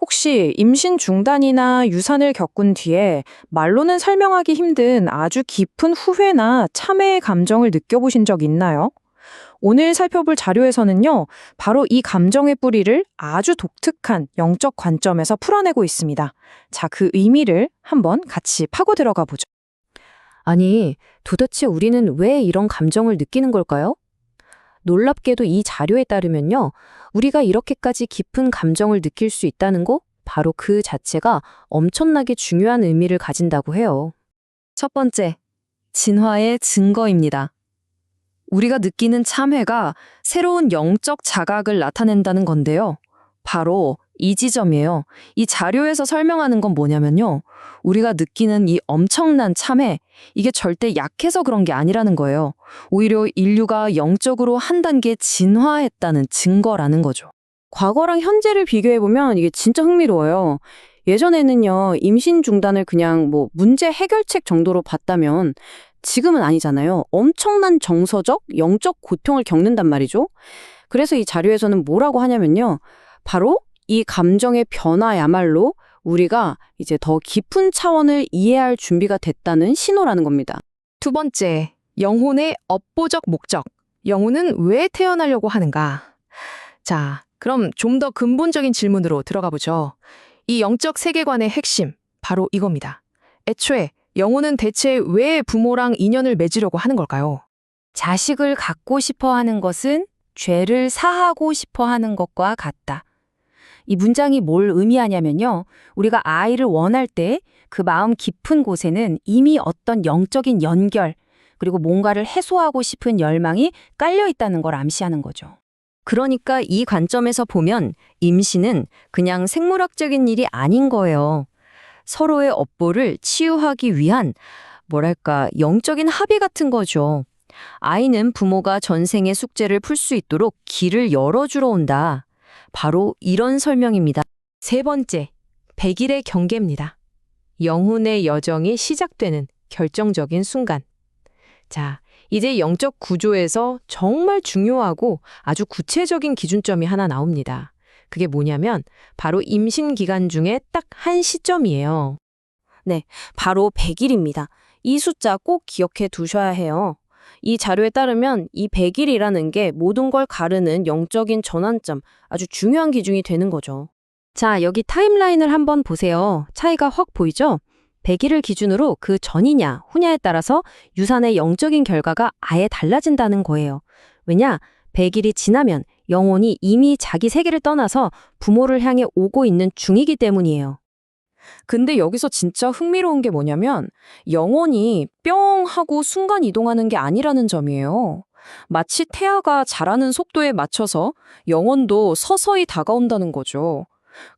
혹시 임신 중단이나 유산을 겪은 뒤에 말로는 설명하기 힘든 아주 깊은 후회나 참회의 감정을 느껴보신 적 있나요? 오늘 살펴볼 자료에서는요, 바로 이 감정의 뿌리를 아주 독특한 영적 관점에서 풀어내고 있습니다. 자, 그 의미를 한번 같이 파고 들어가 보죠. 아니, 도대체 우리는 왜 이런 감정을 느끼는 걸까요? 놀랍게도 이 자료에 따르면요, 우리가 이렇게까지 깊은 감정을 느낄 수 있다는 거, 바로 그 자체가 엄청나게 중요한 의미를 가진다고 해요. 첫 번째, 진화의 증거입니다. 우리가 느끼는 참회가 새로운 영적 자각을 나타낸다는 건데요. 바로 이 지점이에요. 이 자료에서 설명하는 건 뭐냐면요. 우리가 느끼는 이 엄청난 참회, 이게 절대 약해서 그런 게 아니라는 거예요. 오히려 인류가 영적으로 한 단계 진화했다는 증거라는 거죠. 과거랑 현재를 비교해보면 이게 진짜 흥미로워요. 예전에는요, 임신 중단을 그냥 문제 해결책 정도로 봤다면 지금은 아니잖아요. 엄청난 정서적, 영적 고통을 겪는단 말이죠. 그래서 이 자료에서는 뭐라고 하냐면요. 바로 이 감정의 변화야말로 우리가 이제 더 깊은 차원을 이해할 준비가 됐다는 신호라는 겁니다. 두 번째, 영혼의 업보적 목적. 영혼은 왜 태어나려고 하는가? 자, 그럼 좀 더 근본적인 질문으로 들어가 보죠. 이 영적 세계관의 핵심, 바로 이겁니다. 애초에 영혼은 대체 왜 부모랑 인연을 맺으려고 하는 걸까요? 자식을 갖고 싶어 하는 것은 죄를 사하고 싶어 하는 것과 같다. 이 문장이 뭘 의미하냐면요. 우리가 아이를 원할 때 그 마음 깊은 곳에는 이미 어떤 영적인 연결, 그리고 뭔가를 해소하고 싶은 열망이 깔려 있다는 걸 암시하는 거죠. 그러니까 이 관점에서 보면 임신은 그냥 생물학적인 일이 아닌 거예요. 서로의 업보를 치유하기 위한 영적인 합의 같은 거죠. 아이는 부모가 전생의 숙제를 풀 수 있도록 길을 열어주러 온다. 바로 이런 설명입니다. 세 번째, 100일의 경계입니다. 영혼의 여정이 시작되는 결정적인 순간. 자, 이제 영적 구조에서 정말 중요하고 아주 구체적인 기준점이 하나 나옵니다. 그게 뭐냐면 바로 임신 기간 중에 딱 한 시점이에요. 네, 바로 100일입니다. 이 숫자 꼭 기억해 두셔야 해요. 이 자료에 따르면 이 100일이라는 게 모든 걸 가르는 영적인 전환점, 아주 중요한 기준이 되는 거죠. 자, 여기 타임라인을 한번 보세요. 차이가 확 보이죠? 100일을 기준으로 그 전이냐, 후냐에 따라서 유산의 영적인 결과가 아예 달라진다는 거예요. 왜냐? 100일이 지나면 영혼이 이미 자기 세계를 떠나서 부모를 향해 오고 있는 중이기 때문이에요. 근데 여기서 진짜 흥미로운 게 뭐냐면 영혼이 뿅 하고 순간 이동하는 게 아니라는 점이에요. 마치 태아가 자라는 속도에 맞춰서 영혼도 서서히 다가온다는 거죠.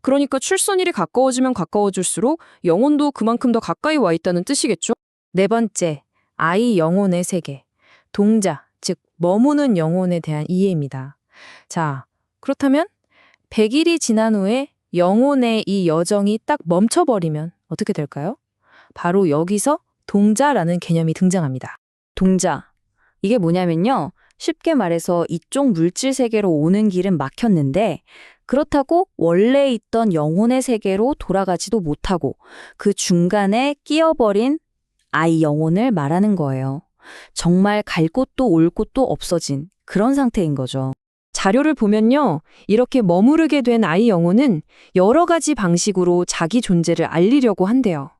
그러니까 출산일이 가까워지면 가까워질수록 영혼도 그만큼 더 가까이 와 있다는 뜻이겠죠? 네 번째, 아이 영혼의 세계. 동자, 즉 머무는 영혼에 대한 이해입니다. 자, 그렇다면 100일이 지난 후에 영혼의 이 여정이 딱 멈춰버리면 어떻게 될까요? 바로 여기서 동자라는 개념이 등장합니다. 동자. 이게 뭐냐면요. 쉽게 말해서 이쪽 물질 세계로 오는 길은 막혔는데 그렇다고 원래 있던 영혼의 세계로 돌아가지도 못하고 그 중간에 끼어버린 아이 영혼을 말하는 거예요. 정말 갈 곳도 올 곳도 없어진 그런 상태인 거죠. 자료를 보면요. 이렇게 머무르게 된 아이 영혼은 여러 가지 방식으로 자기 존재를 알리려고 한대요.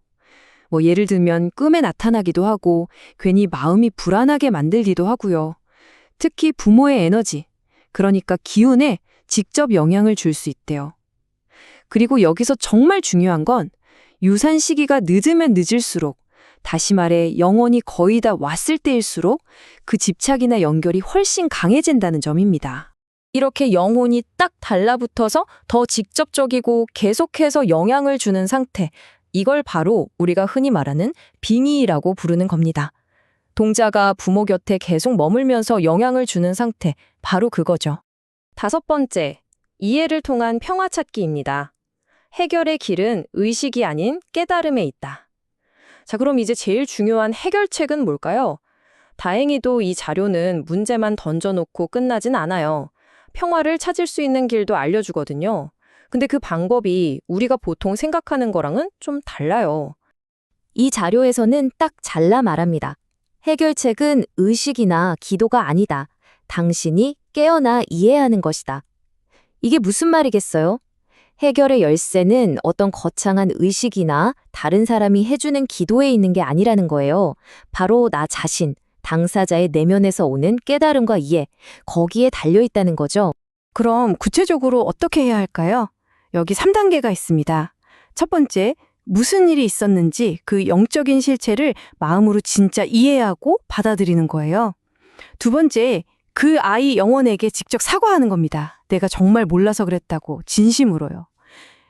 예를 들면 꿈에 나타나기도 하고 괜히 마음이 불안하게 만들기도 하고요. 특히 부모의 에너지, 그러니까 기운에 직접 영향을 줄 수 있대요. 그리고 여기서 정말 중요한 건 유산 시기가 늦으면 늦을수록 다시 말해 영혼이 거의 다 왔을 때일수록 그 집착이나 연결이 훨씬 강해진다는 점입니다. 이렇게 영혼이 딱 달라붙어서 더 직접적이고 계속해서 영향을 주는 상태, 이걸 바로 우리가 흔히 말하는 빙의라고 부르는 겁니다. 동자가 부모 곁에 계속 머물면서 영향을 주는 상태, 바로 그거죠. 다섯 번째, 이해를 통한 평화 찾기입니다. 해결의 길은 의식이 아닌 깨달음에 있다. 자, 그럼 이제 제일 중요한 해결책은 뭘까요? 다행히도 이 자료는 문제만 던져놓고 끝나진 않아요. 평화를 찾을 수 있는 길도 알려주거든요. 근데 그 방법이 우리가 보통 생각하는 거랑은 좀 달라요. 이 자료에서는 딱 잘라 말합니다. 해결책은 의식이나 기도가 아니다. 당신이 깨어나 이해하는 것이다. 이게 무슨 말이겠어요? 해결의 열쇠는 어떤 거창한 의식이나 다른 사람이 해주는 기도에 있는 게 아니라는 거예요. 바로 나 자신, 당사자의 내면에서 오는 깨달음과 이해, 거기에 달려 있다는 거죠. 그럼 구체적으로 어떻게 해야 할까요? 여기 3단계가 있습니다. 첫 번째, 무슨 일이 있었는지 그 영적인 실체를 마음으로 진짜 이해하고 받아들이는 거예요. 두 번째, 그 아이 영혼에게 직접 사과하는 겁니다. 내가 정말 몰라서 그랬다고 진심으로요.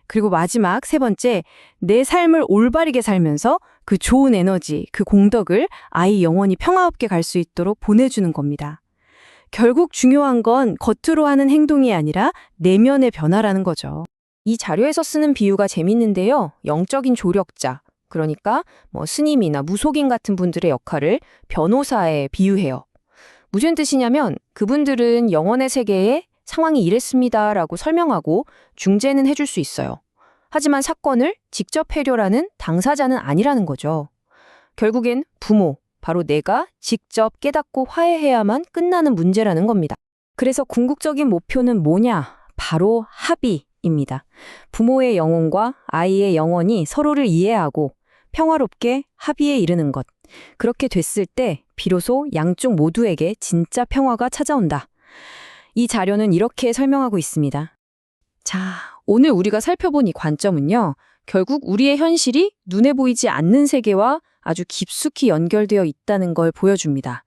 그리고 마지막 세 번째, 내 삶을 올바르게 살면서 그 좋은 에너지, 그 공덕을 아이 영혼이 평화롭게 갈 수 있도록 보내주는 겁니다. 결국 중요한 건 겉으로 하는 행동이 아니라 내면의 변화라는 거죠. 이 자료에서 쓰는 비유가 재밌는데요. 영적인 조력자, 그러니까 스님이나 무속인 같은 분들의 역할을 변호사에 비유해요. 무슨 뜻이냐면 그분들은 영혼의 세계에 상황이 이랬습니다라고 설명하고 중재는 해줄 수 있어요. 하지만 사건을 직접 해결하는 당사자는 아니라는 거죠. 결국엔 부모, 바로 내가 직접 깨닫고 화해해야만 끝나는 문제라는 겁니다. 그래서 궁극적인 목표는 뭐냐? 바로 합의입니다. 부모의 영혼과 아이의 영혼이 서로를 이해하고 평화롭게 합의에 이르는 것. 그렇게 됐을 때 비로소 양쪽 모두에게 진짜 평화가 찾아온다. 이 자료는 이렇게 설명하고 있습니다. 자, 오늘 우리가 살펴본 이 관점은요. 결국 우리의 현실이 눈에 보이지 않는 세계와 아주 깊숙이 연결되어 있다는 걸 보여줍니다.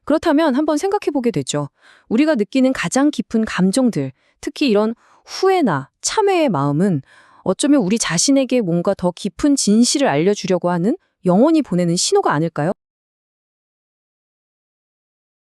그렇다면 한번 생각해 보게 되죠. 우리가 느끼는 가장 깊은 감정들, 특히 이런 후회나 참회의 마음은 어쩌면 우리 자신에게 뭔가 더 깊은 진실을 알려주려고 하는 영혼이 보내는 신호가 아닐까요?